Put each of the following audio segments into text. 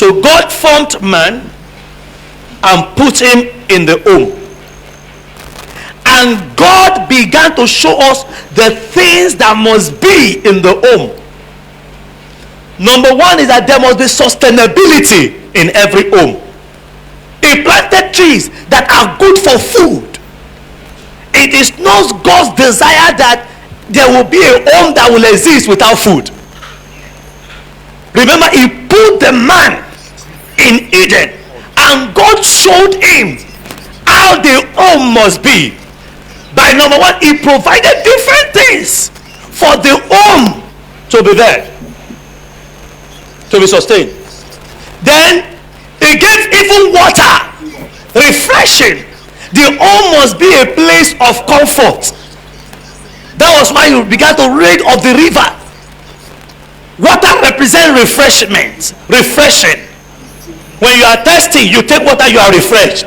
So God formed man and put him in the home. And God began to show us the things that must be in the home. Number one is that there must be sustainability in every home. He planted trees that are good for food. It is not God's desire that there will be a home that will exist without food. Remember, he put the man in Eden, and God showed him how the home must be. By number one, he provided different things for the home to be there, to be sustained. Then he gave even water, refreshing. The home must be a place of comfort. That was why you began to read of the river. Water represents refreshment, refreshing. When you are thirsty, you take water, you are refreshed.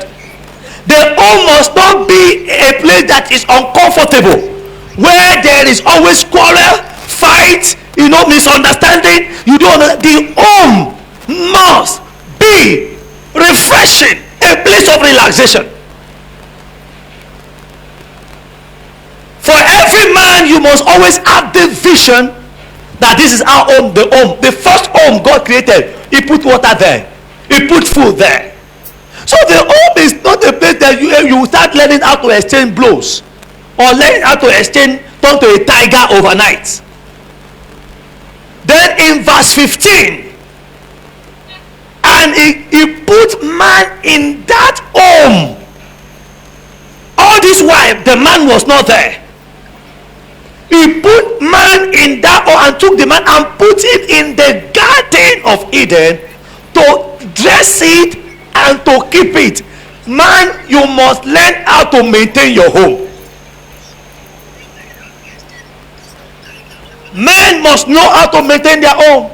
The home must not be a place that is uncomfortable, where there is always quarrel, fight, misunderstanding. You don't know. The home must be refreshing, a place of relaxation. For every man, you must always have the vision that this is our home, the home. The first home God created, he put water there, he put food there. So the home is not a place that you start learning how to exchange blows, or learn how to turn to a tiger overnight. Then in verse 15, and he put man in that home. All this while the man was not there. He put man in that home and took the man and put him in the garden of Eden to dress it and to keep it. Man, you must learn how to maintain your home. Men must know how to maintain their home.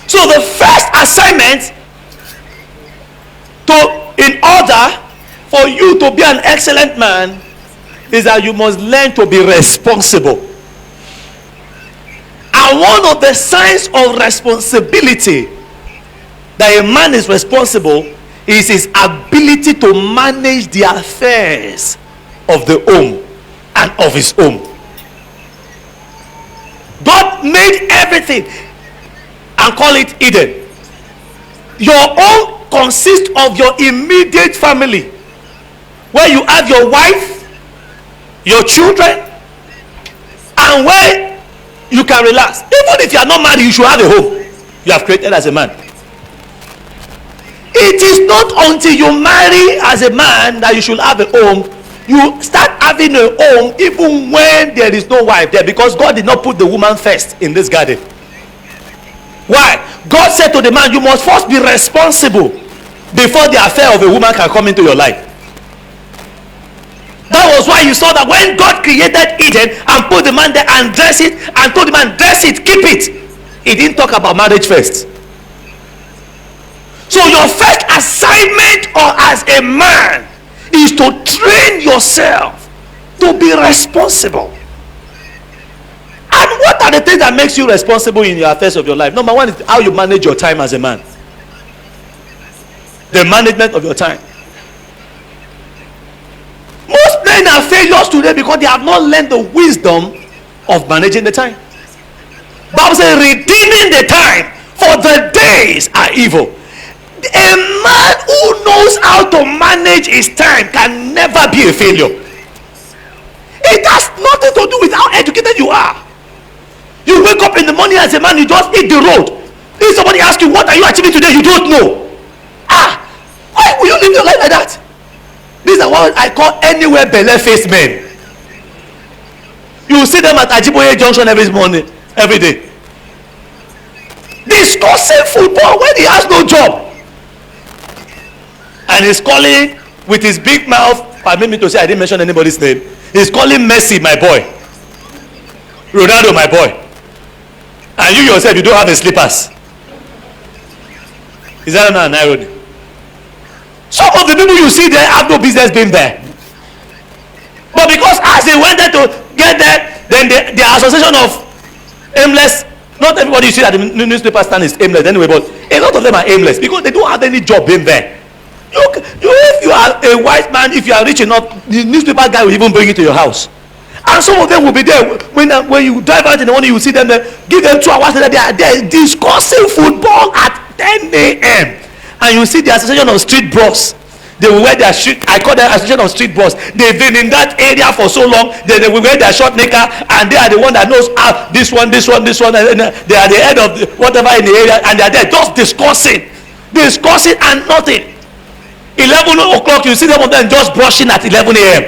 So the first assignment in order for you to be an excellent man is that you must learn to be responsible. And one of the signs of responsibility that a man is responsible is his ability to manage the affairs of the home and of his home. God made everything and call it Eden. Your home consists of your immediate family, where you have your wife, your children, and where you can relax. Even if you are not married, you should have a home you have created as a man. It is not until you marry as a man that you should have a home. You start having a home even when there is no wife there, because God did not put the woman first in this garden. Why? God said to the man, you must first be responsible before the affair of a woman can come into your life. That was why you saw that when God created Eden and put the man there and dress it and told the man, dress it, keep it, he didn't talk about marriage first. So your first assignment or as a man is to train yourself to be responsible. And what are the things that makes you responsible in your affairs of your life? Number one is how you manage your time as a man. The management of your time. Most men are failures today because they have not learned the wisdom of managing the time. Bible says, redeeming the time, for the days are evil. A man who knows how to manage his time can never be a failure. It has nothing to do with how educated you are. You wake up in the morning as a man, you just hit the road. If somebody asks you, what are you achieving today? You don't know. Why will you live your life like that? These are what I call anywhere belle-faced men. You see them at Ajiboye Junction every morning, every day, discussing football when he has no job, and he's calling with his big mouth. Permit me to say, I didn't mention anybody's name. He's calling Messi my boy, Ronaldo my boy, and you yourself, you don't have the slippers. Is that not an irony? Some of the people you see there have no business being there, but because as they went there to get there, then the association of aimless, not everybody you see at the newspaper stand is aimless anyway, but A lot of them are aimless because they don't have any job in there. If you are a white man, if you are rich enough, the newspaper guy will even bring it to your house. And some of them will be there when you drive out in the morning. You will see them there. Give them 2 hours later, they are there discussing football at 10 a.m. And you see the Association of Street Bros. They will wear their I call them Association of Street Bros. They've been in that area for so long. They will wear their short knicker, and they are the one that knows this one, and they are the head of whatever in the area, and they are there just discussing and nothing. 11 o'clock, you see them of them just brushing at 11 a.m.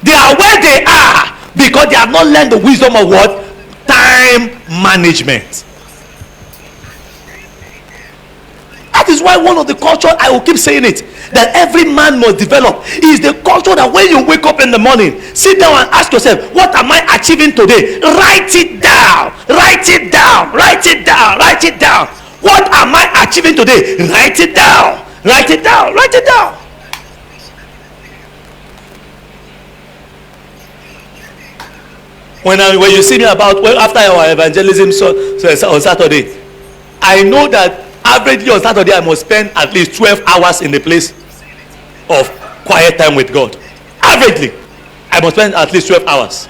They are where they are because they have not learned the wisdom of what? Time management. That is why one of the culture, I will keep saying it, that every man must develop is the culture that when you wake up in the morning, sit down and ask yourself, what am I achieving today? Write it down. Write it down. Write it down. Write it down. What am I achieving today? Write it down. Write it down. Write it down. When you see me about after our evangelism on Saturday, I know that averagely on Saturday I must spend at least 12 hours in the place of quiet time with God. Averagely, I must spend at least 12 hours.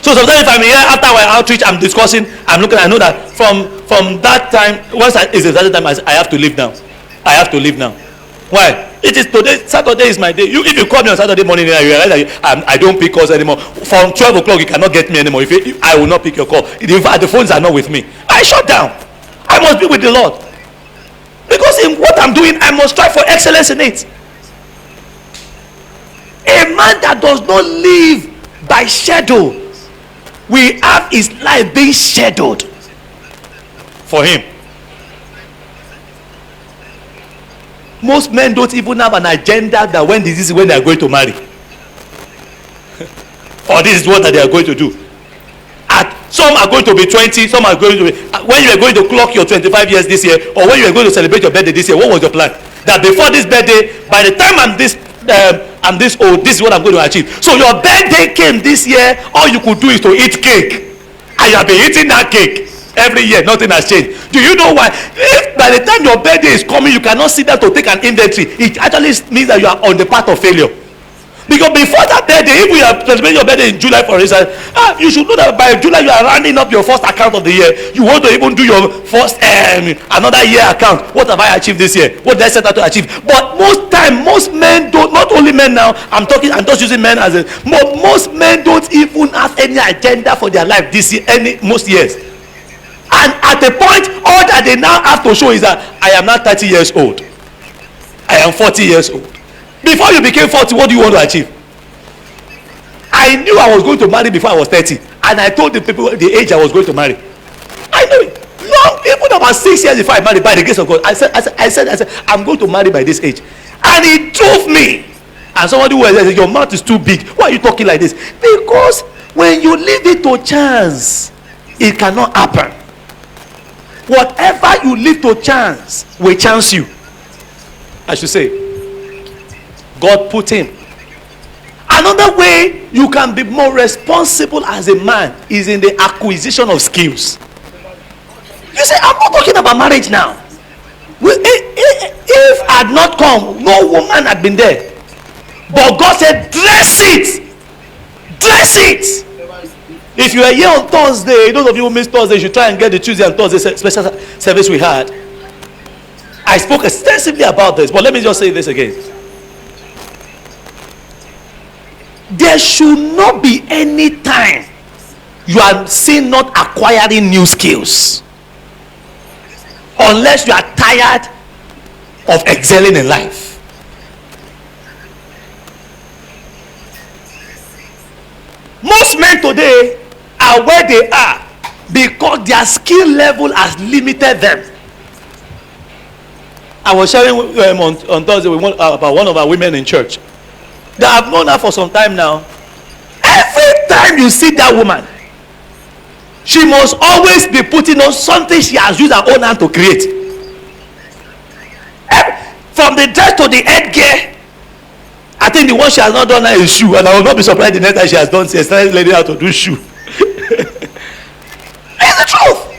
So sometimes if I'm here after our outreach, I'm discussing, I'm looking, I know that from that time, once it's a certain time, I have to leave now. I have to leave now. Why? It is today. Saturday is my day. If you call me on Saturday morning, you realize that I don't pick calls anymore. From 12 o'clock, you cannot get me anymore. If I will not pick your call. In fact, the phones are not with me. I shut down. I must be with the Lord. Because in what I'm doing, I must strive for excellence in it. A man that does not live by schedule, we have his life being scheduled for him. Most men don't even have an agenda that when this is when they are going to marry, or this is what they are going to do. Some are going to be 20, some are going to be, when you are going to clock your 25 years this year, or when you are going to celebrate your birthday this year, what was your plan? That before this birthday, by the time I'm this old, this is what I'm going to achieve. So your birthday came this year, all you could do is to eat cake, and you have been eating that cake every year. Nothing has changed. Do you know why? If by the time your birthday is coming, you cannot sit there to take an inventory, it actually means that you are on the path of failure. Because before that birthday, if we are celebrating your birthday in July, for instance, you should know that by July you are rounding up your first account of the year. You want to even do your first another year account. What have I achieved this year? What did I set out to achieve? But most men don't. Not only men now. I'm just using men as a. But most men don't even have any agenda for their life this year. Most years. And at the point, all that they now have to show is that I am now 30 years old. I am 40 years old. Before you became 40, what do you want to achieve? I knew I was going to marry before I was 30, and I told the people the age I was going to marry. I knew it. Long, even about 6 years before I married, by the grace of God, I said, I'm going to marry by this age, and it drove me. And somebody who said, your mouth is too big. Why are you talking like this? Because when you leave it to chance, it cannot happen. Whatever you leave to chance will chance you. I should say. God put him. Another way you can be more responsible as a man is in the acquisition of skills. You say, I'm not talking about marriage now. If I had not come, no woman had been there. But God said, dress it. Dress it. If you are here on Thursday, those of you who missed Thursday, you should try and get the Tuesday and Thursday special service we had. I spoke extensively about this, but let me just say this again. There should not be any time you are seen not acquiring new skills unless you are tired of excelling in life. Most men today are where they are because their skill level has limited them. I was sharing on Thursday about one of our women in church. That I've known her for some time now. Every time you see that woman, she must always be putting on something she has used her own hand to create. From the dress to the headgear, I think the one she has not done now is shoe, and I will not be surprised the next time she has done, she has started learning how to do shoe. It's the truth.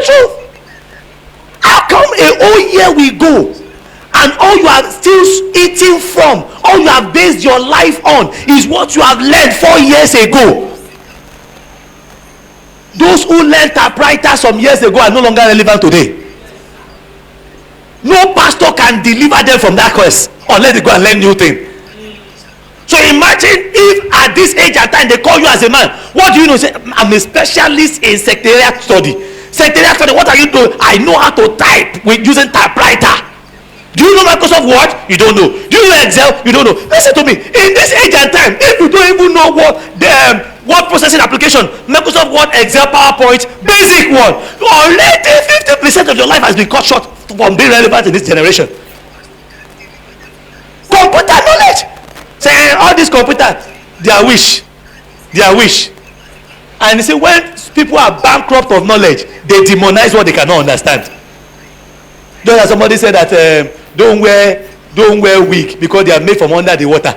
truth. How come a whole year we go and all you are still eating from, all you have based your life on is what you have learned 4 years ago? Those who learned typewriter some years ago are no longer relevant today. No pastor can deliver them from that quest unless they go and learn new thing. So imagine if at this age and time they call you as a man. What do you know? Say, I'm a specialist in secretariat study. Secretariat study, what are you doing? I know how to type with using typewriter. Do you know Microsoft Word? You don't know. Do you know Excel? You don't know. Listen to me. In this age and time, if you don't even know what the word processing application, Microsoft Word, Excel, PowerPoint, basic one, already 50% of your life has been cut short from being relevant in this generation. Computer knowledge. Say all this computer, their wish. And you see, when people are bankrupt of knowledge, they demonize what they cannot understand. Just as somebody said that don't wear wig because they are made from under the water.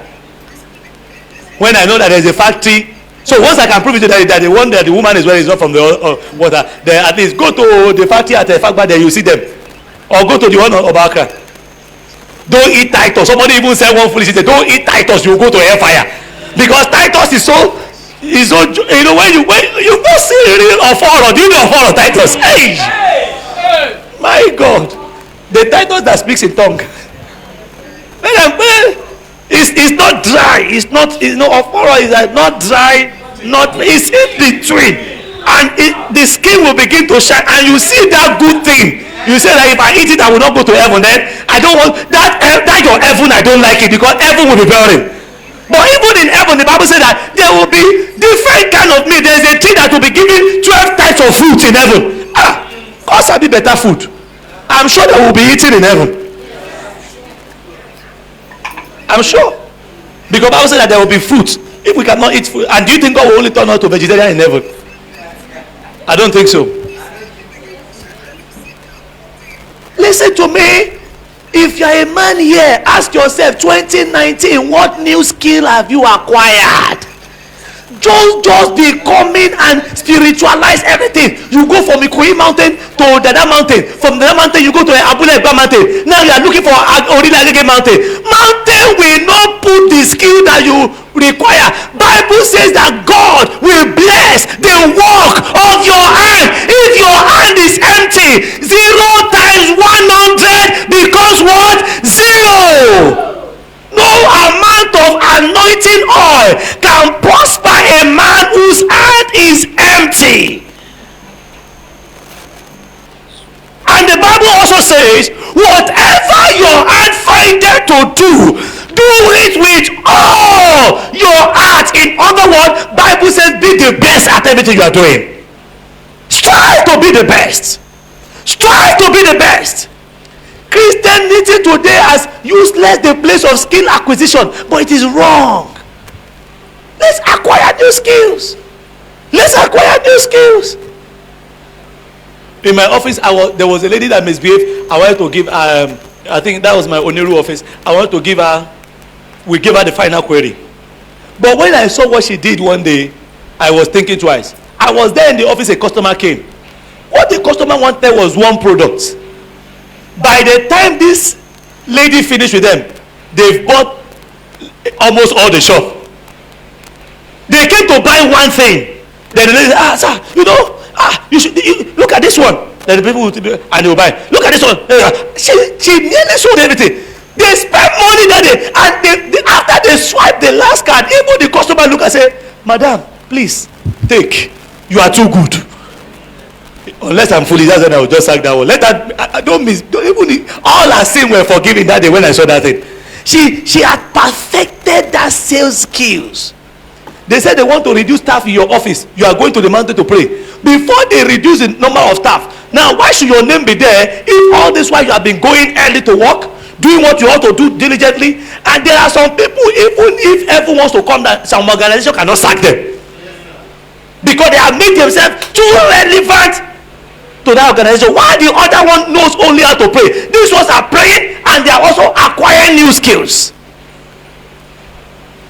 When I know that there's a factory, so once I can prove it that the one that the woman is wearing is not from the water, then at least go to the factory at Fagba, there you see them, or go to the one of Accra. Don't eat Titus. Somebody even said one foolish thing. Don't eat Titus, you go to hellfire, because Titus is so you know when you go see real Oforo. Do you know Oforo Titus? Hey, my God, the Titus that speaks in tongue. It's not dry. It's not Oforo is not dry. It's in between, and the skin will begin to shine, and you see that good thing. You say that if I eat it, I will not go to heaven. Then I don't want that your heaven. I don't like it because heaven will be boring. But even in heaven, the Bible says that there will be different kind of meat. There is a tree that will be giving 12 types of fruit in heaven. Cause will be better food. I'm sure they will be eating in heaven. I'm sure, because the Bible says that there will be fruit. If we cannot eat food, and do you think God will only turn out to vegetarian in heaven? I don't think so. Listen to me. If you're a man here, ask yourself, 2019, what new skill have you acquired? Just be coming and spiritualize everything. You go from Ikoyi mountain to Dada mountain. From Dada mountain, you go to Abule Egba mountain. Now you are looking for Orila Agege mountain. Mountain will not put the skill that you require. Bible says that God will bless the work of your hand. If your hand is empty, 0 times 100 becomes what? 0. No amount of anointing oil can prosper a man whose hand is empty. And the Bible also says, whatever your hand findeth to do it with all your heart. In other words, Bible says be the best at everything you are doing. Strive to be the best. Strive to be the best. Christianity today has useless the place of skill acquisition, but it is wrong. Let's acquire new skills. Let's acquire new skills. In my office, there was a lady that misbehaved. I wanted to give I think that was my Oniru office. I wanted to give her, we gave her the final query. But when I saw what she did one day, I was thinking twice. I was there in the office, a customer came. What the customer wanted was one product. By the time this lady finished with them, they've bought almost all the shop. They came to buy one thing. Then the lady said, sir, you look at this one. Then the people will, and they will buy. Look at this one. She nearly sold everything. They spent money that day, and after they swipe the last card, even the customer look and say, madam, please take. You are too good. Unless I'm foolish, that's when I will just sack that one. Let that, don't even all her sin were forgiven that day when I saw that thing. She had perfected that sales skills. They said they want to reduce staff in your office. You are going to the mountain to pray. Before they reduce the number of staff, now why should your name be there if all this while you have been going early to work, doing what you ought to do diligently? And there are some people, even if everyone wants to come down, some organization cannot sack them because they have made themselves too relevant to that organization. While the other one knows only how to pray, these ones are praying and they are also acquiring new skills.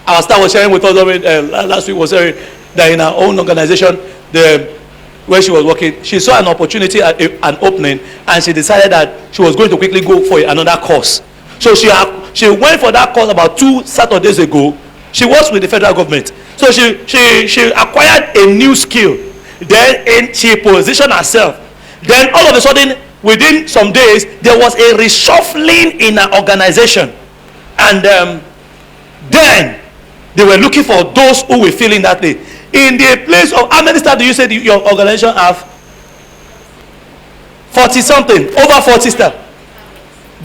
Our staff was sharing with us last week, was sharing that in our own organization, where she was working, she saw an opportunity at an opening, and she decided that she was going to quickly go for another course. So she went for that course about 2 Saturdays ago. She was with the federal government. So she acquired a new skill. Then she positioned herself. Then all of a sudden, within some days, there was a reshuffling in her organization. And then they were looking for those who were feeling that day. In the place of, how many staff do you say your organization have? 40 something, over 40 staff.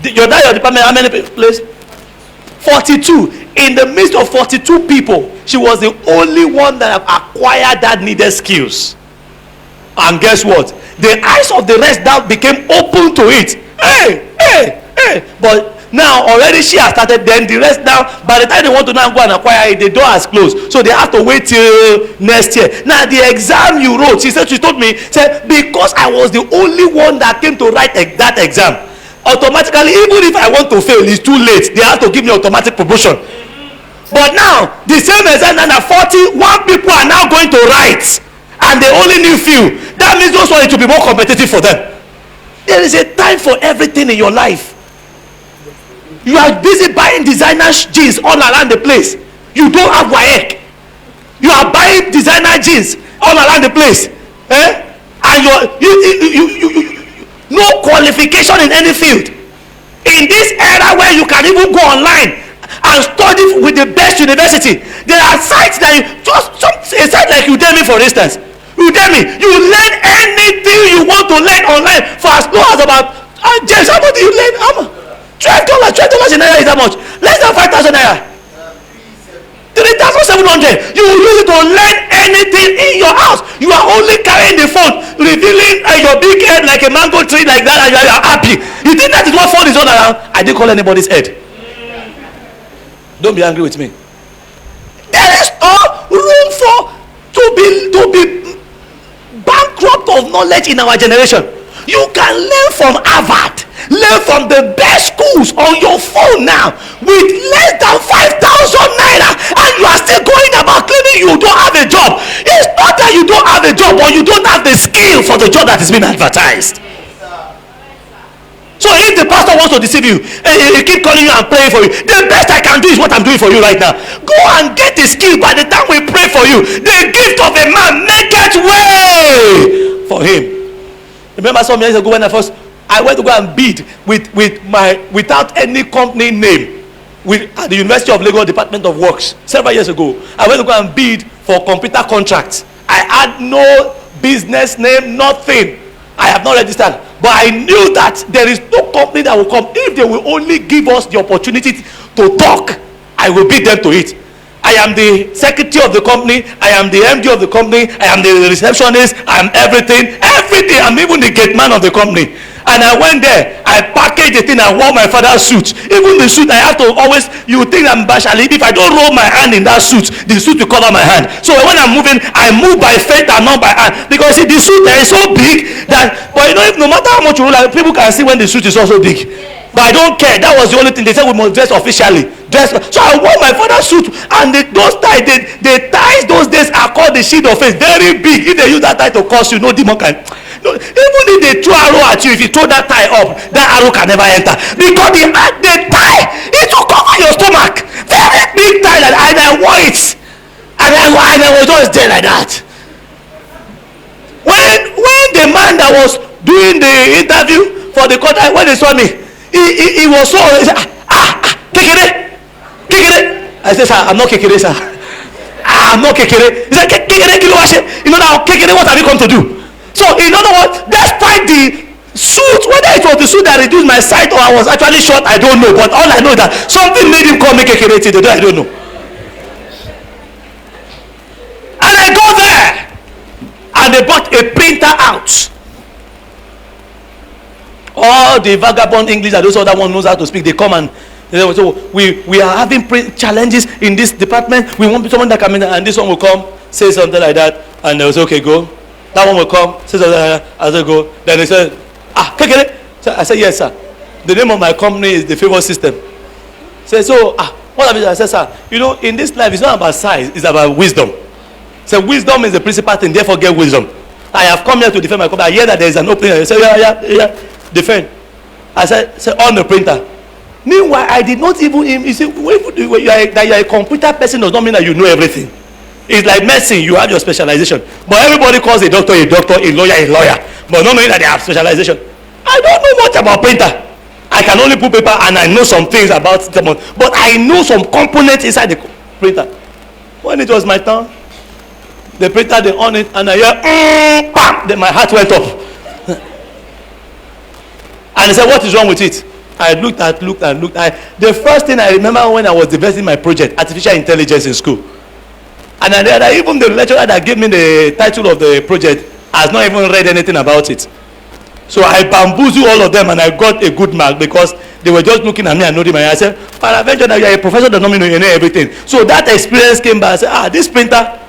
Your department, how many places? 42. In the midst of 42 people, she was the only one that acquired that needed skills. And guess what? The eyes of the rest now became open to it. Hey. But now already she has started. Then the rest now, by the time they want to now go and acquire it, the door has closed. So they have to wait till next year. Now the exam you wrote, she told me, because I was the only one that came to write that exam, automatically, even if I want to fail, it's too late. They have to give me automatic promotion. But now the same exam and 41 people are now going to write, and they only need few. That means those want it to be more competitive for them. There is a time for everything in your life. You are busy buying designer jeans all around the place. You don't have WAEC. You are buying designer jeans all around the place, and you no qualification in any field. In this era where you can even go online and study with the best university, there are sites that a site like Udemy, for instance. Udemy, you learn anything you want to learn online for as low as about James, how much do you learn? How much? $12 in naira is how much? Less than 5,000 naira. 3,700. You will use it to learn anything in your house. You are only carrying the phone, revealing your big head like a mango tree like that, and you are happy. You think that is what phone is all around? I didn't call anybody's head. Don't be angry with me. There is no room to be bankrupt of knowledge in our generation. You can learn from Harvard, learn from the best schools on your phone now with less than 5,000 naira, and you are still going about claiming you don't have a job. It's not that you don't have a job, or you don't have the skill for the job that is being advertised. So if the pastor wants to deceive you, he keep calling you and praying for you, the best I can do is what I'm doing for you right now. Go and get the skill. By the time we pray for you, the gift of a man maketh way for him. Remember some years ago when I went to go and bid without any company name at the University of Lagos Department of Works several years ago. I went to go and bid for computer contracts. I had no business name, nothing. I have not registered, but I knew that there is no company that will come. If they will only give us the opportunity to talk, I will beat them to it. I am the secretary of the company, I am the MD of the company, I am the receptionist, I am everything. I'm even the gate man of the company. And I went there, I packaged the thing, I wore my father's suit. Even the suit, I have to always, you think I'm bashali. If I don't roll my hand in that suit, the suit will cover my hand. So when I'm moving, I move by faith and not by hand. Because see, the suit there is so big that, but you know, if no matter how much you roll, like, people can see when the suit is also big. But I don't care. That was the only thing. They said we must dress officially. So I wore my father's suit, and those ties, the ties those days are called the shield of faith. Very big. If they use that tie to curse you, no demon can. No, even if they throw arrow at you, if you throw that tie up, that arrow can never enter. Because the tie, it will cover your stomach. Very big tie, and I wore it. And I was just there like that. When the man that was doing the interview for the court, when they saw me, he was so, he said, kekere. I said, sir, I'm not kekere, sir. I'm not kekere. He said, kekere, you know now, kekere, what have you come to do? So in other words, despite the suit, whether it was the suit that reduced my sight or I was actually short, I don't know. But all I know is that something made him call me kekere today, I don't know. And I go there, and they brought a printer out. All the vagabond English that those other one knows how to speak, they come and they say, so we are having challenges in this department. We want someone that come in, and this one will come, say something like that, and they'll say, okay, go. That one will come, say something like that, I say, go. Then they say, kekere. So I said, yes, sir. The name of my company is the Favor System. Say, so, what have you? I said, sir, you know, in this life, it's not about size, it's about wisdom. So wisdom is the principal thing, therefore get wisdom. I have come here to defend my company. I hear that there is an opening. I say, yeah, defend. I said, on the printer. Meanwhile, I did not even, you see, that you are a computer person does not mean that you know everything. It's like medicine, you have your specialization. But everybody calls a doctor, a lawyer. But not knowing that they have specialization. I don't know much about printer. I can only put paper and I know some things about them. But I know some components inside the printer. When it was my turn, the printer, they on it, and I hear, bam! Then my heart went up. And they said, what is wrong with it? I looked. The first thing I remember when I was developing my project, artificial intelligence in school. And then even the lecturer that gave me the title of the project has not even read anything about it. So I bamboozled all of them and I got a good mark because they were just looking at me and nodding my head. I said, Paraventure, you are a professor that doesn't know you know everything. So that experience came back. I said, this printer.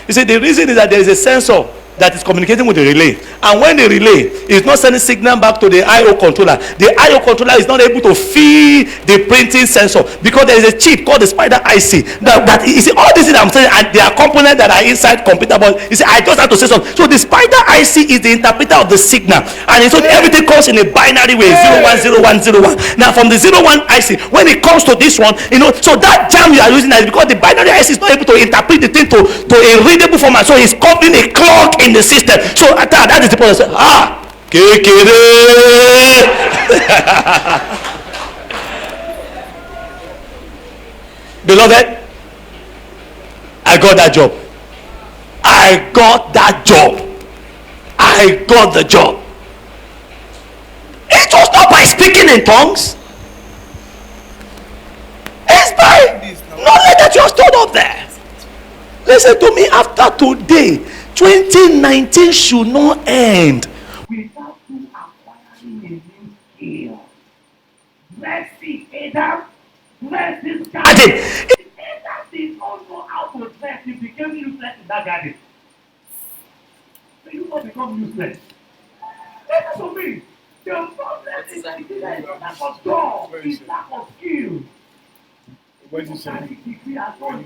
You see, the reason is that there is a sensor that is communicating with the relay, and when the relay is not sending signal back to the I/O controller, the I/O controller is not able to feed the printing sensor because there is a chip called the Spider IC that you see, all these things I'm saying, and there are components that are inside computer, but you see, I just have to say something. So the Spider IC is the interpreter of the signal, and so everything comes in a binary way, 010101. Now from the 01 IC, when it comes to this one, so that jam you are using is because the binary IC is not able to interpret the thing to a readable format, so it's causing a clog in the system. So that is the point. Beloved, I got that job. I got the job. It was not by speaking in tongues. It's by knowledge that you are stood up there. Listen to me, after today, 2019 should not end without you acquiring a new skill. Mercy, Adam. Mercy, garden. If Adam did not know how to dress, he became useless in that garden. So you will become useless. Listen to me. The problem is that it's lack of job, it's lack of skill. When you say degree at all,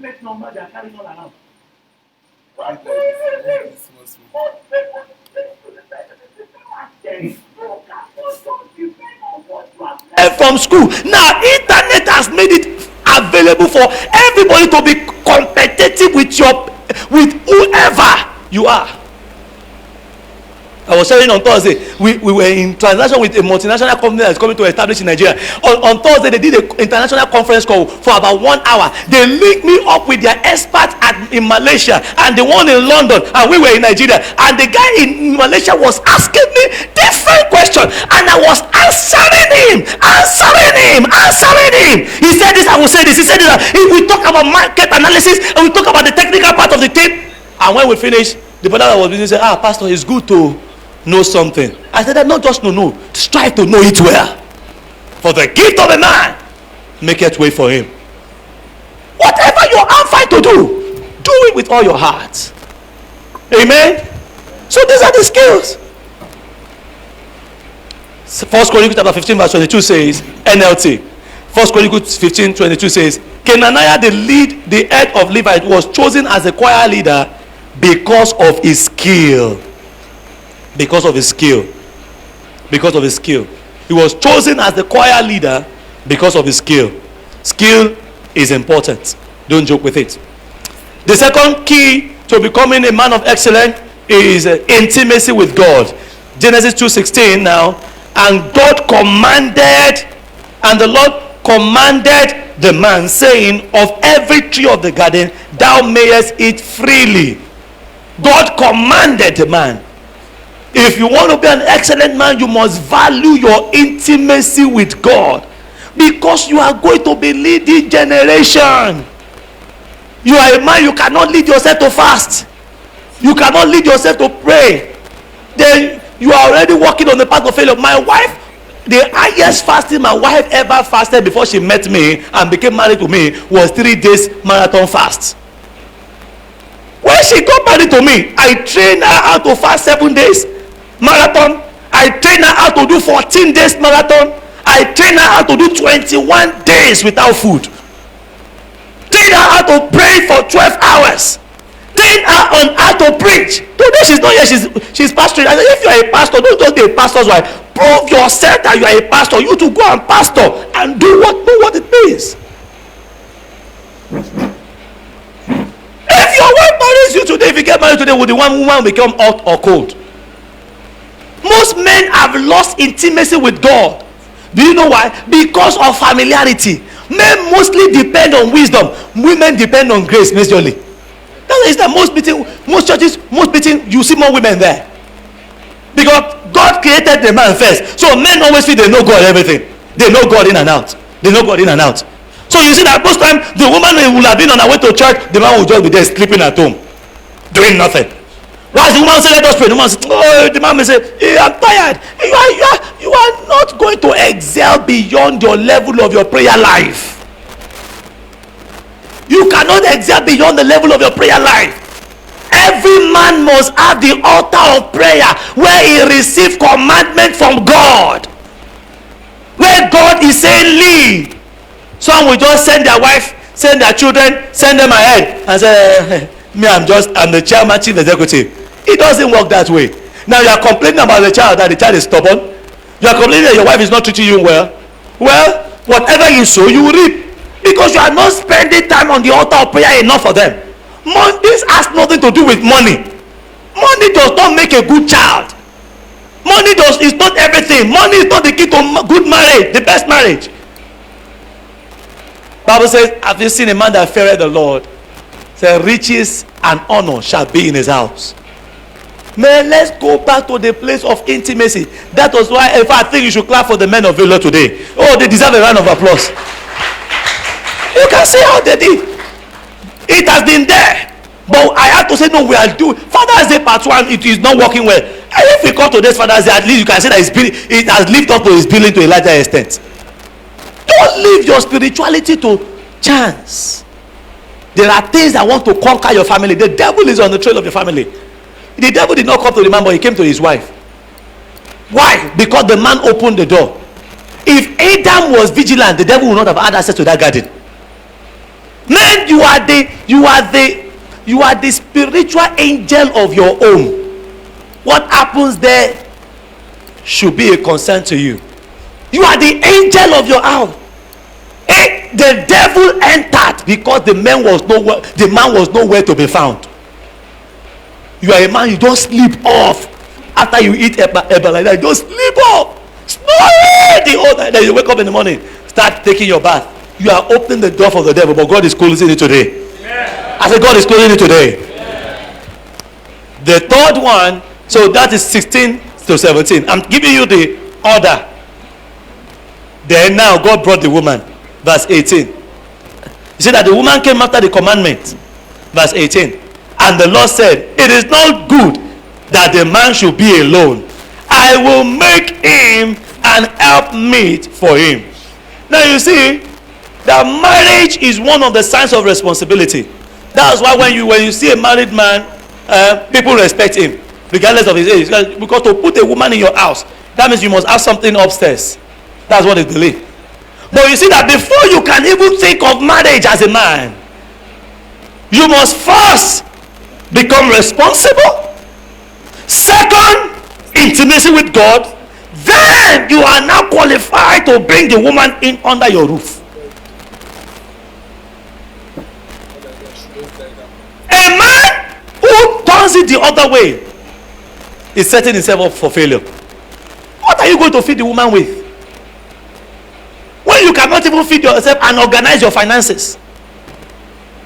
let's number they are carrying all around. From school now, internet has made it available for everybody to be competitive with whoever you are. I was sharing on Thursday, we were in transaction with a multinational company that's coming to establish in Nigeria. On Thursday, they did an international conference call for about 1 hour. They linked me up with their experts in Malaysia and the one in London, and we were in Nigeria. And the guy in Malaysia was asking me different questions, and I was answering him. He said this, I will say this. He said this. We talk about market analysis, and we talk about the technical part of the thing. And when we finished, the brother that was busy said, Pastor, it's good to know something. I said that not just to know, strive to know it well. For the gift of a man, make it way for him. Whatever you are find to do it with all your heart. Amen. So these are the skills. 1 Chronicles chapter 15 verse 22 says, NLT. 1 Chronicles 15:22 says, Kenaniah, the head of Levi, was chosen as a choir leader because of his skill. Because of his skill. He was chosen as the choir leader because of his skill. Skill is important. Don't joke with it. The second key to becoming a man of excellence is intimacy with God. Genesis 2:16 now. And God commanded, and the Lord commanded the man, saying, of every tree of the garden thou mayest eat freely. God commanded the man. If you want to be an excellent man, you must value your intimacy with God, because you are going to be leading generation. You are a man, you cannot lead yourself to fast. You cannot lead yourself to pray. Then you are already walking on the path of failure. My wife, the highest fasting my wife ever fasted before she met me and became married to me was 3 days marathon fast. When she got married to me, I trained her how to fast 7 days marathon. I trained her how to do 14 days marathon. I trained her how to do 21 days without food. Trained her how to pray for 12 hours. Trained train her on how to preach. Today she's not here, she's pastoring. I said, if you are a pastor, don't just be a pastor's wife. Prove yourself that you are a pastor. You to go and pastor and know what it means. If your wife marries you today, if you get married today, will the one woman become hot or cold? Most men have lost intimacy with God. Do you know why? Because of familiarity. Men mostly depend on wisdom. Women depend on grace majorly. That is that most churches, you see more women there. Because God created the man first. So men always feel they know God everything. They know God in and out. They know God in and out. So you see that most time the woman will have been on her way to church, the man will just be there sleeping at home, doing nothing. Why the woman say, let us pray? The woman say, oh, the man may say, hey, I'm tired. You are not going to excel beyond your level of your prayer life. You cannot excel beyond the level of your prayer life. Every man must have the altar of prayer where he receives commandment from God. Where God is saying, lead. Some will just send their wife, send their children, send them ahead and say, I'm the chairman, chief executive. It doesn't work that way. Now you are complaining about the child, that the child is stubborn. You are complaining that your wife is not treating you well. Well, whatever you sow, you will reap. Because you are not spending time on the altar of prayer enough for them. This has nothing to do with money. Money does not make a good child. Money is not everything. Money is not the key to good marriage, the best marriage. Bible says, have you seen a man that feareth the Lord? Say, riches and honor shall be in his house. Man, let's go back to the place of intimacy. That was why, if I think you should clap for the men of Velo today. Oh, they deserve a round of applause. You can see how they did. It has been there. But I have to say, no, we are doing. Father's Day part 1, it is not working well. And if we come to this Father's Day, at least you can say that it has lived up to his billing to a larger extent. Don't leave your spirituality to chance. There are things that want to conquer your family. The devil is on the trail of your family. The devil did not come to the man, but he came to his wife. Why? Because the man opened the door. If Adam was vigilant, the devil would not have had access to that garden. Man, you are the spiritual angel of your own. What happens there should be a concern to you. You are the angel of your house. The devil entered because the man was nowhere to be found. You are a man, you don't sleep off after you eat eba like that. You don't sleep off. Snoring the whole night. Then you wake up in the morning, start taking your bath. You are opening the door for the devil, but God is closing it today. Yeah. I said, God is closing it today. Yeah. The third one, so that is 16 to 17. I'm giving you the order. Then now God brought the woman. Verse 18. He said that the woman came after the commandment. Verse 18. And the Lord said, it is not good that the man should be alone. I will make him an helpmeet for him. Now you see, that marriage is one of the signs of responsibility. That's why when you see a married man, people respect him, regardless of his age. Because to put a woman in your house, that means you must have something upstairs. That's what they believe. But you see that before you can even think of marriage as a man, you must first become responsible. Second, intimacy with God. Then you are now qualified to bring the woman in under your roof. A man who turns it the other way is setting himself up for failure. What are you going to feed the woman with? When you cannot even feed yourself and organize your finances.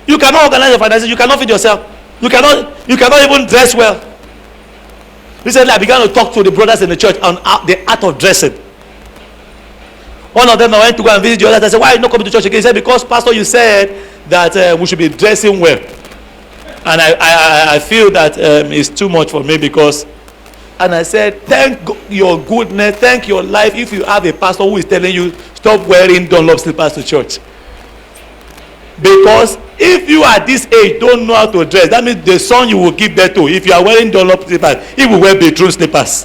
You cannot organize your finances. You cannot feed yourself. You cannot even dress well. Recently I began to talk to the brothers in the church on the art of dressing. One of them, I went to go and visit the other. I said, why are you not coming to church again? He said, because pastor, you said that we should be dressing well. And I feel that it's too much for me because, and I said, thank your goodness, thank your life if you have a pastor who is telling you stop wearing Dunlop slippers to church. Because if you at this age don't know how to dress, that means the son you will give birth to, if you are wearing Dunlop slippers, he will wear bedroom slippers.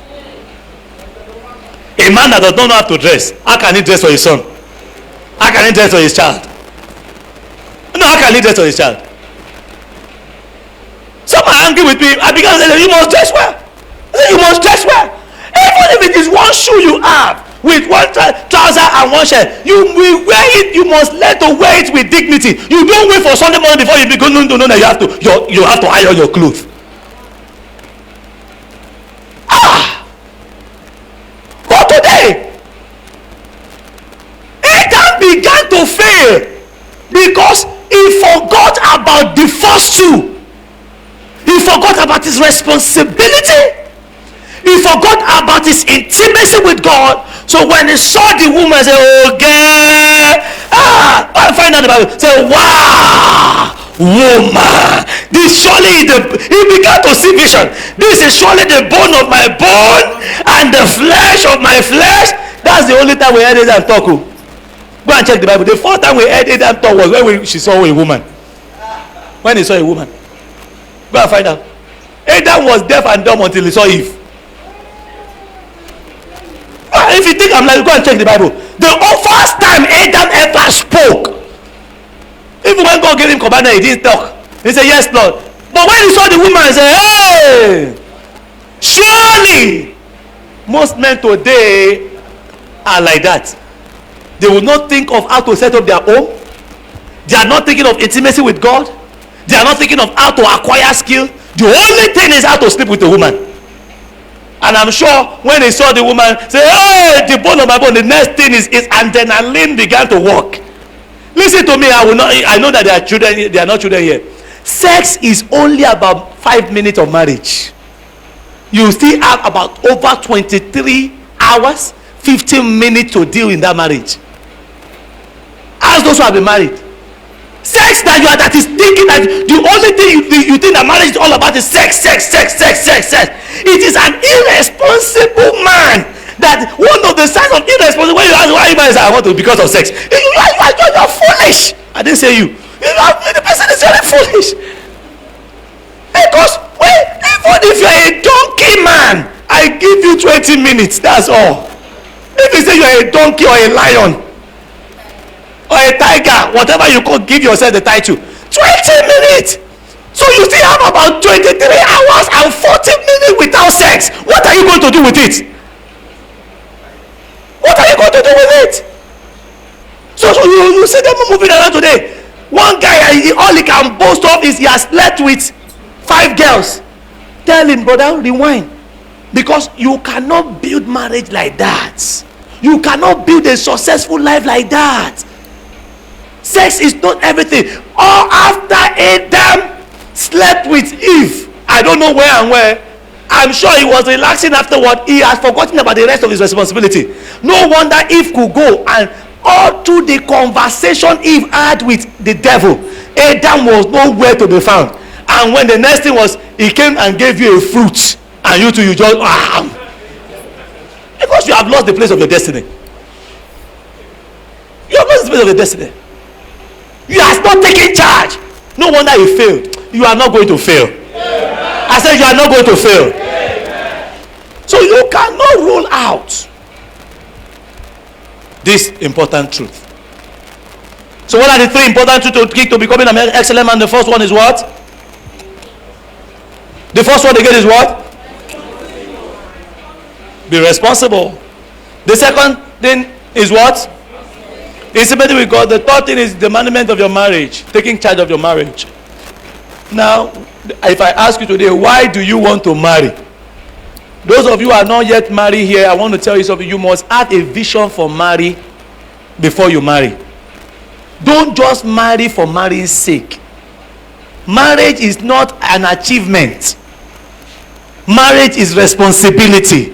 A man that does not know how to dress, how can he dress for his son? How can he dress for his child? No, how can he dress for his child? So angry with me, I began to say, you must dress well. I said, you must dress well. Even if it is one shoe you have, with one trouser and one shirt, you will wear it. You must learn to wear it with dignity. You don't wait for Sunday morning before you begin to know that you have to iron your clothes. But today, Adam began to fail because he forgot about the first two. He forgot about his responsibility. He forgot about his intimacy with God. So when he saw the woman, he said, oh girl, I find out about it. Say, wow, woman, this surely is he began to see vision. This is surely the bone of my bone and the flesh of my flesh. That's the only time we heard Adam talk. Go and check the Bible. The first time we heard Adam talk was when she saw a woman. When he saw a woman. Go and find out. Adam was deaf and dumb until he saw Eve. If you think I'm like, go and check the Bible. The first time Adam ever spoke, even when God gave him commandment, he didn't talk. He said, yes, Lord. But when he saw the woman, he said, hey, surely most men today are like that. They will not think of how to set up their home. They are not thinking of intimacy with God. They are not thinking of how to acquire skill. The only thing is how to sleep with a woman. And I'm sure when they saw the woman say, hey, the bone of my bone, the next thing is adrenaline began to work. Listen to me, I know that there are children, there are not children here. Sex is only about 5 minutes of marriage. You still have about over 23 hours, 15 minutes to deal in that marriage. Ask those who have been married. Sex that is thinking that the only thing you think that marriage is all about is sex. It is an irresponsible man. That one of the signs of irresponsible, when you ask why you say I want to because of sex, you're foolish. I didn't say you. The person is very foolish. Because even if you're a donkey man, I give you 20 minutes. That's all. If you say you're a donkey or a lion or a tiger, whatever you could give yourself the title, 20 minutes. So you still have about 23 hours and 40 minutes without sex. What are you going to do with it? What are you going to do with it? So you see them moving around today. One guy, all he can boast of is he has slept with 5 girls. Tell him, brother, rewind. Because you cannot build marriage like that. You cannot build a successful life like that. Sex is not everything. Or after Adam slept with Eve, I don't know where and where, I'm sure he was relaxing afterward. He has forgotten about the rest of his responsibility. No wonder Eve could go, and all through the conversation Eve had with the devil, Adam was nowhere to be found. And when the next thing was, he came and gave you a fruit, and you just because you have lost the place of your destiny. You have lost the place of your destiny. You have not taken charge. No wonder you failed. You are not going to fail. Amen. I said you are not going to fail. Amen. So you cannot rule out this important truth. So what are the 3 important truths to becoming an excellent man? The first one is what? The first one again is what? Be responsible. The second thing is what? Intimacy with God. The third thing is the management of your marriage, taking charge of your marriage. Now, if I ask you today, why do you want to marry? Those of you who are not yet married here, I want to tell you something. You must have a vision for marry before you marry. Don't just marry for marrying's sake. Marriage is not an achievement. Marriage is responsibility.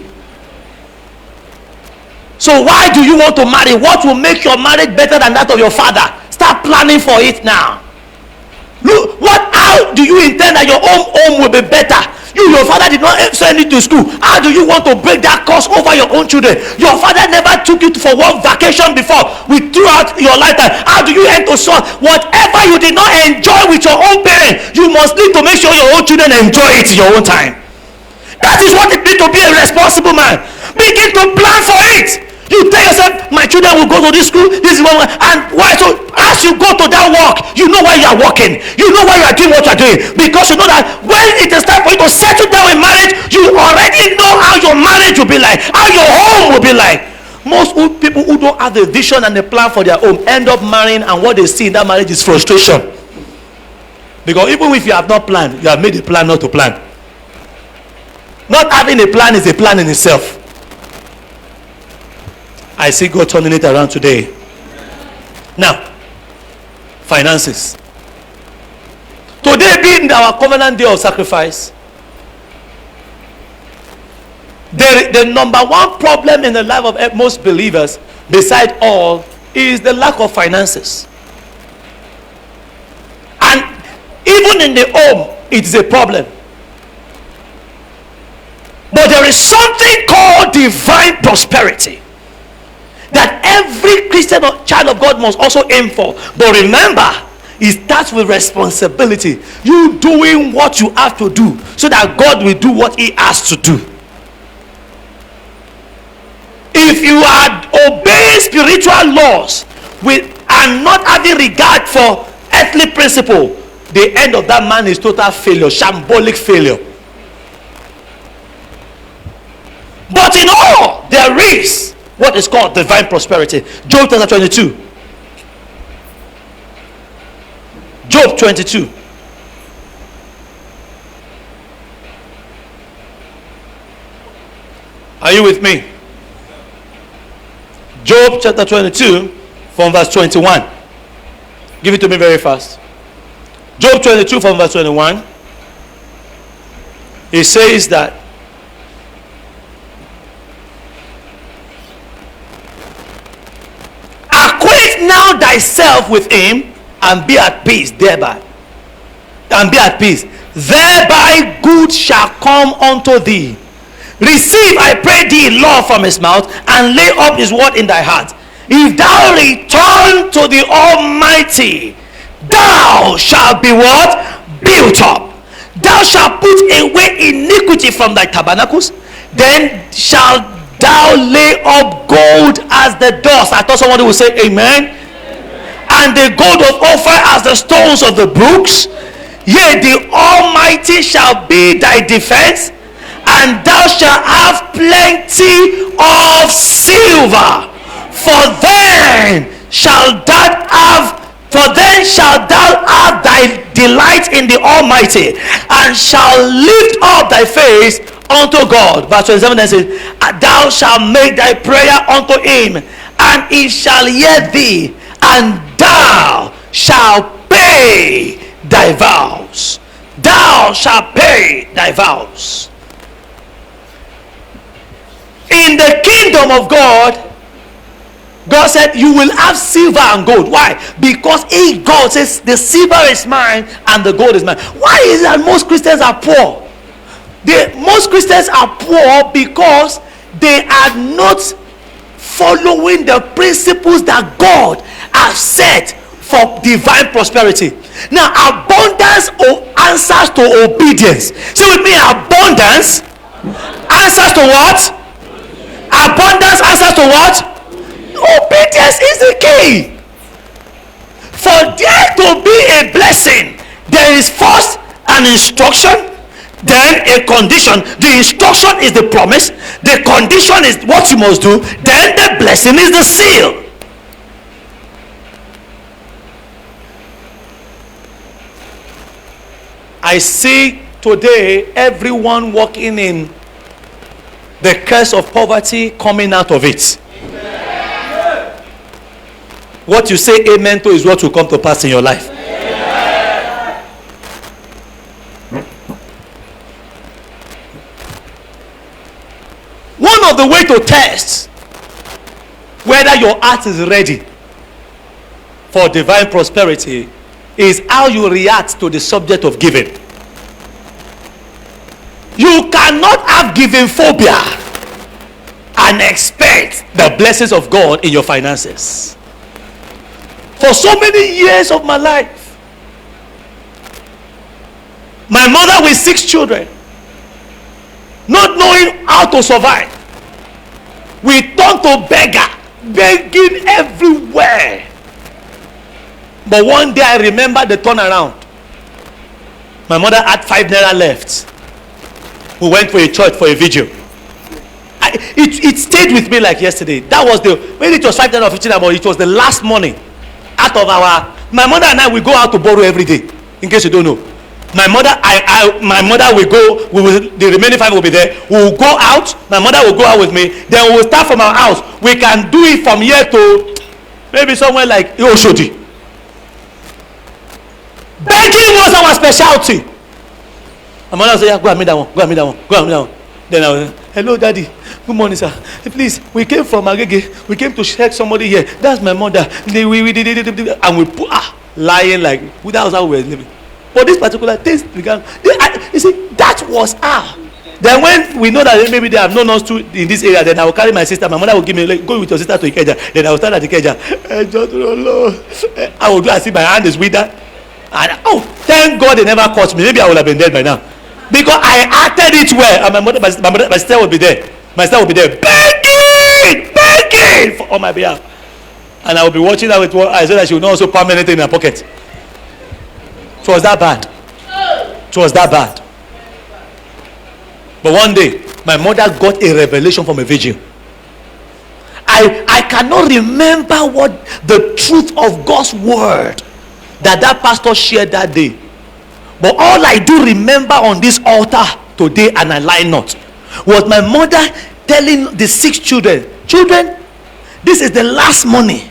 So why do you want to marry? What will make your marriage better than that of your father? Start planning for it now. Look, how do you intend that your own home will be better? Your father did not send you to school. How do you want to break that curse over your own children? Your father never took you for one vacation before throughout your lifetime. How do you end to solve whatever you did not enjoy with your own parents? You must need to make sure your own children enjoy it in your own time. That is what it means to be a responsible man. Begin to plan for it. You tell yourself, my children will go to this school, this is one, and why? So ask As you go to that work, you know why you are working. You know why you are doing what you are doing. Because you know that when it is time for you to settle down in marriage, you already know how your marriage will be like, how your home will be like. Most people who don't have a vision and a plan for their home end up marrying, and what they see in that marriage is frustration. Because even if you have not planned, you have made a plan not to plan. Not having a plan is a plan in itself. I see God turning it around today. Now, finances. Today being our covenant day of sacrifice, the number one problem in the life of most believers, beside all, is the lack of finances. And even in the home, it is a problem. But there is something called divine prosperity that every Christian or child of God must also aim for. But remember, it starts with responsibility. You doing what you have to do so that God will do what he has to do. If you are obeying spiritual laws and not having regard for earthly principle, the end of that man is total failure, shambolic failure. But in all, there is what is called divine prosperity. Job chapter 22. Job 22. Are you with me? Job chapter 22 from verse 21. Give it to me very fast. Job 22 from verse 21. It says that acquaint now thyself with him and be at peace thereby. And be at peace. Thereby good shall come unto thee. Receive, I pray thee, law from his mouth, and lay up his word in thy heart. If thou return to the Almighty, thou shalt be what? Built up. Thou shalt put away iniquity from thy tabernacles. Then shalt thou lay up gold as the dust. I thought somebody would say amen. And the gold of Ophir as the stones of the brooks. Yea, the Almighty shall be thy defense, and thou shalt have plenty of silver. For then shalt thou have thy delight in the Almighty, and shalt lift up thy face unto God. Verse 27 then says, thou shalt make thy prayer unto him, and he shall hear thee, and thou shalt pay thy vows. Thou shalt pay thy vows. In the kingdom of God, God said you will have silver and gold. Why? Because God says the silver is mine and the gold is mine. Why is it that most Christians are poor? Most Christians are poor because they are not following the principles that God has set for divine prosperity. Now, abundance answers to obedience. Say with me, abundance answers to what? Abundance answers to what? Obedience is the key. For there to be a blessing, there is first an instruction, then a condition. The instruction is the promise, the condition is what you must do, then the blessing is the seal. I see today everyone walking in the curse of poverty, coming out of it. Amen. What you say amen to is what will come to pass in your life. Amen. One of the way to test whether your heart is ready for divine prosperity is how you react to the subject of giving. You cannot have giving phobia and expect the blessings of God in your finances. For so many years of my life, my mother with 6 children, not knowing how to survive, we turned to beggar, begging everywhere. But one day I remember the turnaround. My mother had 5 naira left. We went for a church for a vigil. It stayed with me like yesterday. That was when it was 5 naira or 15 naira, it was the last money out of my mother and I will go out to borrow every day. In case you don't know, my mother will go. The remaining 5 will be there. We will go out. My mother will go out with me. Then we will start from our house. We can do it from here to maybe somewhere like Oshodi. Begging was our specialty. My mother said, "Yeah, go and meet that one. Go and meet that one. Go and meet that one." Then I was, "Hello, Daddy. Good morning, sir. Please, we came from Agege. We came to check somebody here. That's my mother. We did it, and we put lying like that was how we were living. But this particular things began. You see, that was how. Then when we know that maybe they have known us too in this area, then I will carry my sister. My mother will give me, like, go with your sister to Ikeja. Then I will start at Ikeja. I will do as if my hand is with her. And thank God they never caught me. Maybe I would have been dead by now, because I acted it well. And my sister will be there. My sister will be there begging on my behalf, and I will be watching her with one eye so that she will not also palm anything in her pocket. It was that bad. It was that bad. But one day, my mother got a revelation from a vigil. I cannot remember what the truth of God's word that pastor shared that day. But all I do remember on this altar today, and I lie not, was my mother telling the 6 children, this is the last money,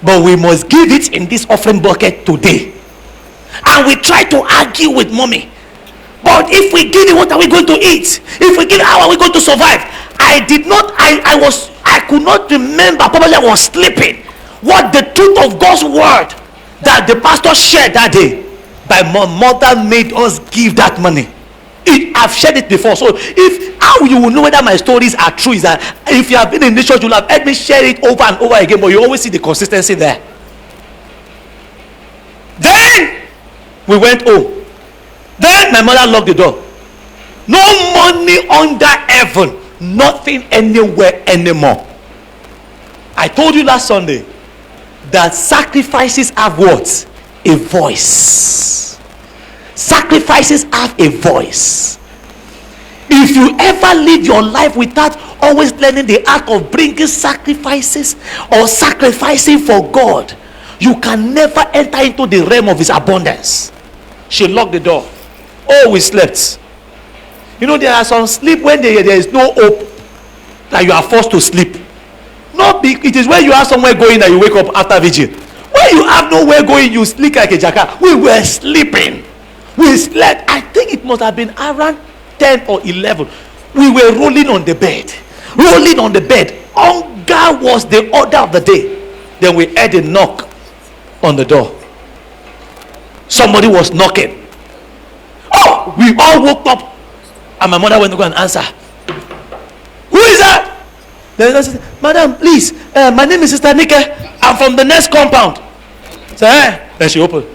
but we must give it in this offering bucket today. And we try to argue with mommy, but if we give it, what are we going to eat? If we give it, how are we going to survive? I could not remember, probably I was sleeping, what the truth of God's word that the pastor shared that day. But my mother made us give that money. I've shared it before. So how you will know whether my stories are true is that if you have been in this church, you'll have heard me share it over and over again, but you always see the consistency there. Then we went home. Then my mother locked the door. No money under heaven, nothing anywhere anymore. I told you last Sunday that sacrifices have what? A voice. Sacrifices have a voice. If you ever live your life without always learning the art of bringing sacrifices or sacrificing for God, you can never enter into the realm of his abundance. She locked the door. Oh, we slept. You know, there are some sleep when there is no hope that you are forced to sleep. It is when you have somewhere going that you wake up after vigil. When you have nowhere going, you sleep like a jackal. We were sleeping. We slept. I think it must have been around 10 or 11. We were rolling on the bed. Hunger was the order of the day. Then we heard a knock on the door. Somebody was knocking. Oh, we all woke up, and my mother went to go and answer. Who is that? Then I said, "Madam, please, my name is Sister Nike. I'm from the next compound." Then she opened.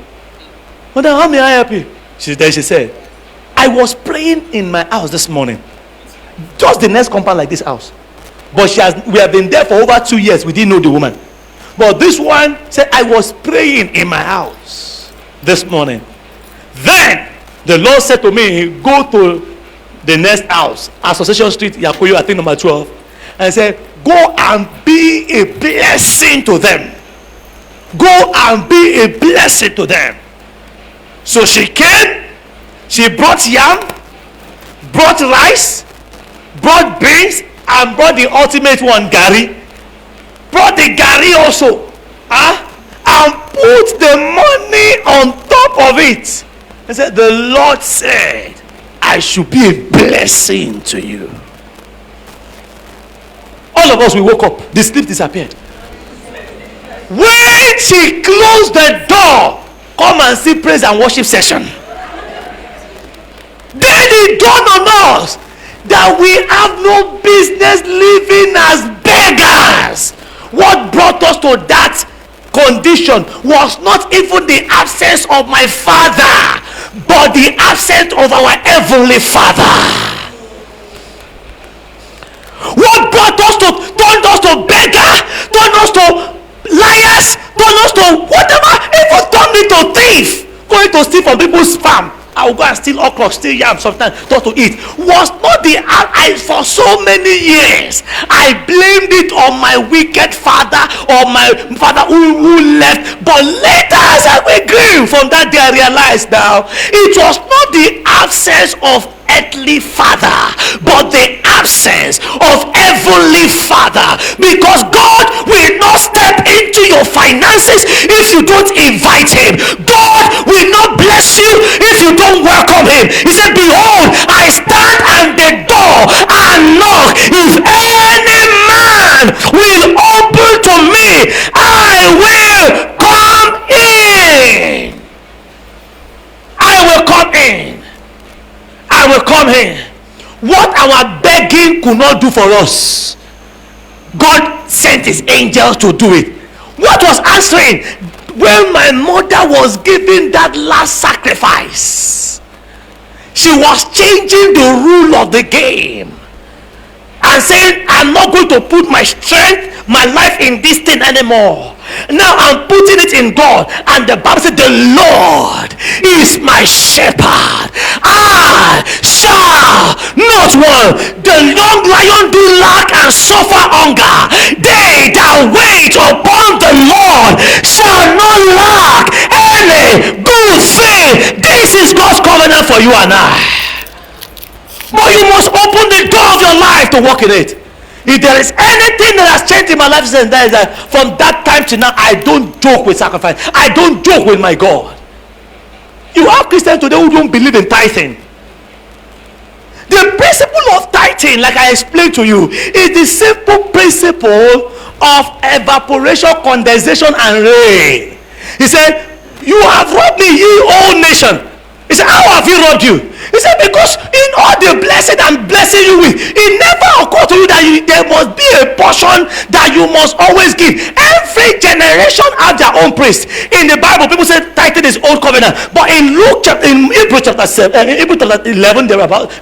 "Madam, how may I help you?" She said, "I was praying in my house this morning, just the next compound like this house, but we have been there for over 2 years. We didn't know the woman, but this one said I was praying in my house this morning. Then the Lord said to me, go to the next house, Association Street, Yakuyu, I think number 12, and said, go and be a blessing to them. Go and be a blessing to them." So she came, she brought yam, brought rice, brought beans, and brought the ultimate one, gari. Brought the gari also, and put the money on top of it. And said, "The Lord said, I should be a blessing to you." All of us, we woke up. The sleep disappeared. When she closed the door, come and see praise and worship session. Then it dawned on us that we have no business living as beggars. What brought us to that condition was not even the absence of my father, but the absence of our heavenly Father. What brought us to, turned us to beggar, turned us to liars, turned us to whatever, even go and steal okra, steal yam sometimes, thought to eat, was not the I for so many years. I blamed it on my wicked father or my father who left. But later, as I grew from that day, I realized now it was not the absence of earthly father, but the absence of heavenly father, because God will not step into your finances if you don't invite him. God will not bless you if you don't welcome him. He said, behold, I stand at the door and knock. If any man will open to me, I will come in. I will come in. I will come in. What our begging could not do for us, God sent his angels to do it. What was answering when my mother was giving that last sacrifice? She was changing the rule of the game and saying, I'm not going to put my strength, my life in this thing anymore. Now I'm putting it in God. And the Bible said, the Lord is my shepherd, I shall not want. The young lion do lack and suffer hunger. They that wait upon the Lord shall not lack any good thing. This is God's covenant for you and I. But you must open the door of your life to walk in it. If there is anything that has changed in my life since that, is that from that time to now, I don't joke with sacrifice. I don't joke with my God. You have Christians today who don't believe in tithing. The principle of tithing, like I explained to you, is the simple principle of evaporation, condensation, and rain. He said, you have robbed me, ye whole nation. He said, how have you robbed you? He said, because in all the blessing I'm blessing you with, it never occurred to you that there must be a portion that you must always give. Every generation has their own priest. In the Bible, people say tithing is old covenant. But in Hebrews chapter 7, Hebrews chapter 11,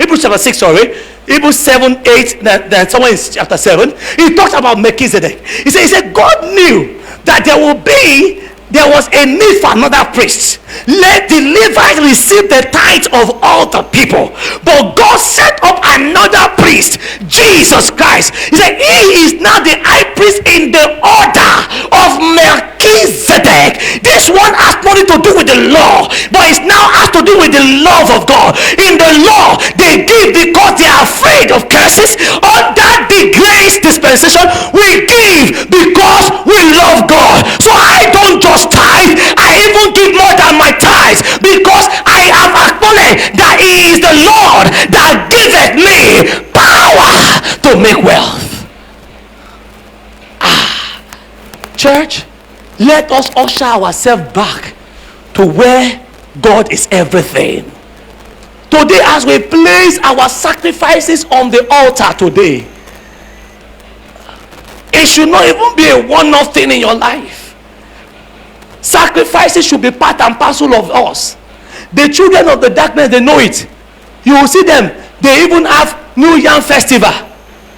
Hebrews chapter 6, sorry, Hebrews 7, 8, then somewhere in chapter 7, he talks about Melchizedek. He said, God knew that there was a need for another priest. Let the Levites receive the tithe of all the people. But God set up another priest, Jesus Christ. He said, he is now the high priest in the order of Melchizedek. This one has nothing to do with the law, but it now has to do with the love of God. In the law, they give because they are afraid of curses. Under the grace dispensation, we give because we love God. So I don't just tithe, I even give more than my tithes, because I have acknowledged that he is the Lord that giveth me power to make wealth. Church, let us usher ourselves back to where God is everything. Today, as we place our sacrifices on the altar today, it should not even be a one-off thing in your life. Sacrifices should be part and parcel of us. The children of the darkness, they know it. You will see them, they even have New Yam Festival.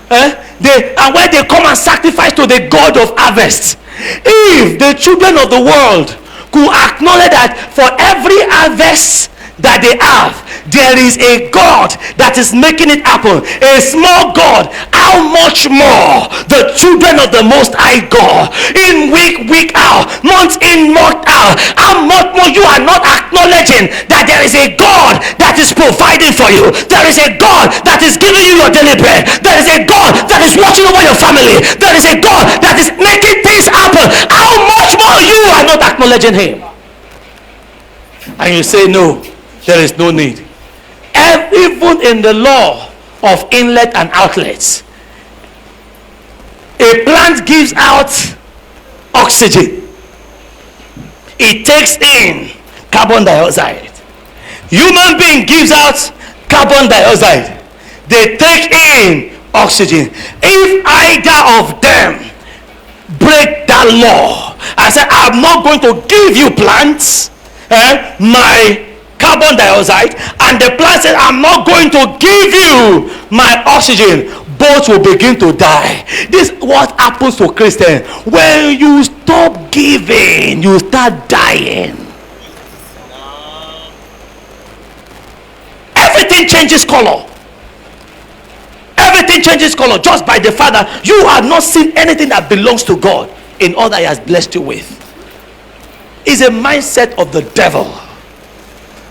And when they come and sacrifice to the God of harvest, if the children of the world could acknowledge that for every harvest that they have, there is a God that is making it happen, a small God, how much more the children of the Most High God, in week out, month in, month out, how much more you are not acknowledging that there is a God that is providing for you, there is a God that is giving you your daily bread, there is a God that is watching over your family, there is a God that is making things happen. How much more you are not acknowledging him? And you say, no, there is no need. Even in the law of inlet and outlets, a plant gives out oxygen, it takes in carbon dioxide. Human being gives out carbon dioxide, they take in oxygen. If either of them break that law and say, I'm not going to give you plants my carbon dioxide, and the plant says, I'm not going to give you my oxygen, both will begin to die. This is what happens to Christians. When you stop giving, you start dying. everything changes color. Everything changes color just by the fact that you have not seen anything that belongs to God in all that He has blessed you with. It's a mindset of the devil.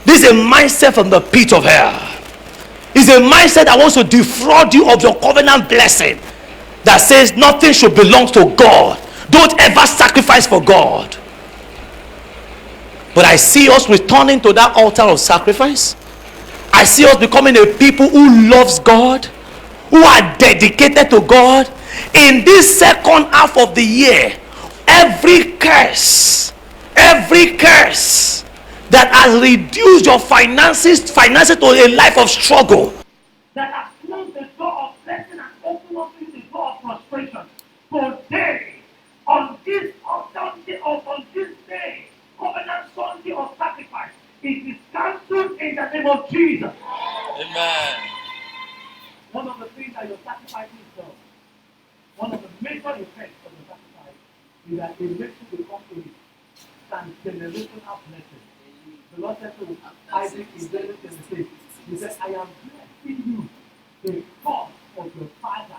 This is a mindset from the pit of hell. It's a mindset that wants to defraud you of your covenant blessing, that says nothing should belong to God. Don't ever sacrifice for God. But I see us returning to that altar of sacrifice. I see us becoming a people who loves God, who are dedicated to God. In this second half of the year, every curse that has reduced your finances to a life of struggle, that has closed the door of blessing and opened up the door of frustration, today, on this day, covenant Sunday of sacrifice, it is cancelled in the name of Jesus. Amen. One of the things that your sacrifice does, one of the major effects of the sacrifice, is that it makes you become a generational blessing. The Lord said to Isaac in Genesis 26, He said, I am blessing you because of your father.